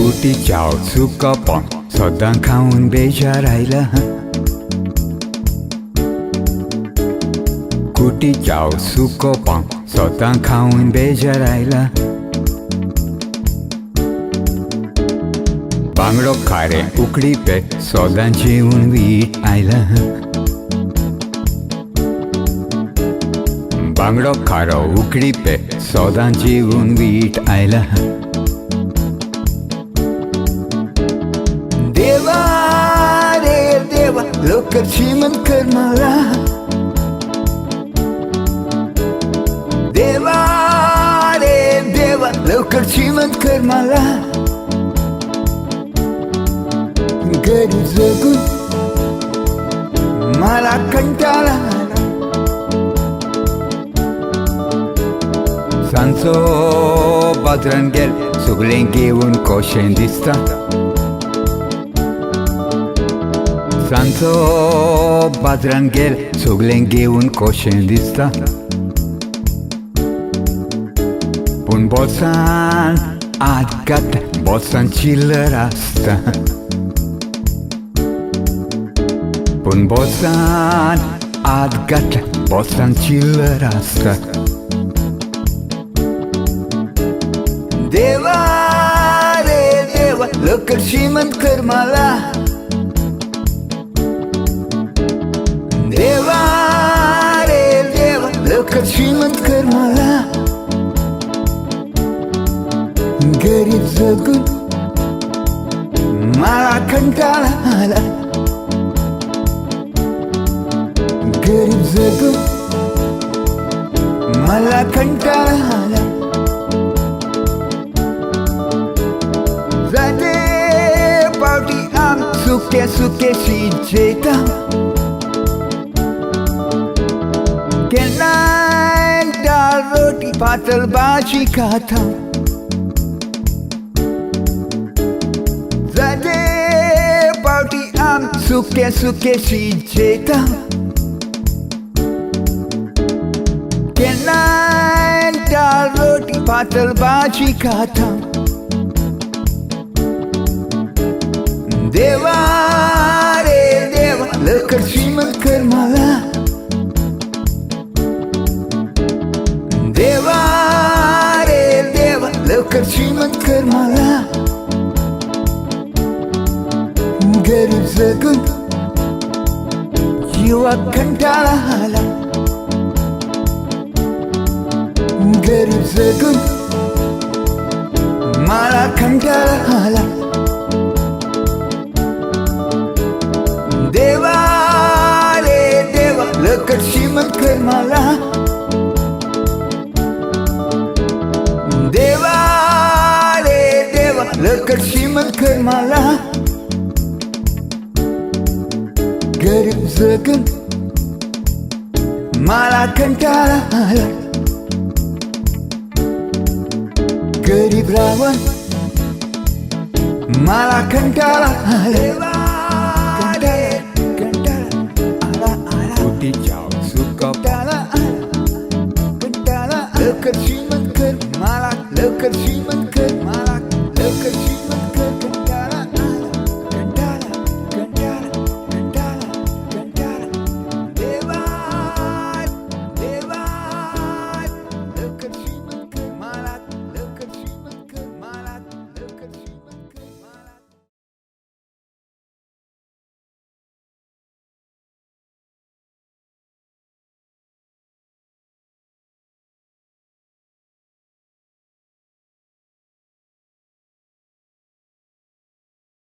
कुटी चाव सुका पण सदां खाऊन बेजार आयला. कुटी चाव सुको पण सदां खाऊन बेजार आयला. बांगडो खारे उकडी पे सदां जेवून वीट आयला. बांगडो खारो उकडी पे सदां जेवून वीट आयला. देवा रे देवा लवकर श्रीमंत कर मला. देवा रे देवा लवकर श्रीमंत कर मला. गरीब जगून मला कंटाळा आला. सांचो बाजारान गेल सगळें घेवन कशें दिसता. सांचो बाजारान गेल सगळें घेवन कशें दिसता. पूण बोल्सान आत घात बोल्सान चिल्लर आसता. पूण बोल्सान आत घात बोल्सान चिल्लर आसता. देवा रे देवा लवकर श्रीमंत कर मला. देवा रे देवा लवकर श्रीमंत कर मला. गरीब जगून मला कंटाळा आला. गरीब जगून मला कंटाळा आला. जाते पावटी आम सुके सुके शिजेता. केन्नाय डाळ रोटी पातळ भाजी खाता. जाते पावटी आम सुके सुके शिजेता. केन्नाय डाळ रोटी पातळ भाजी खाता. देवा रे देवा लवकर श्रीमंत कर मला. देवा रे देवा लवकर श्रीमंत कर मला. गरीब जगून जीवा कंटाळा आला. गरीब जगून मला कंटाळा आला. देवा रे देवा लवकर श्रीमंत कर मला. देवा रे देवा लवकर श्रीमंत कर मला. गरीब जगून मला कंटाळा आला. गरीब रावण मला कंटाळा आला. कुटी चाव सुका कंटाळा लवकर श्रीमंत कर मला. लवकर श्रीमंत कर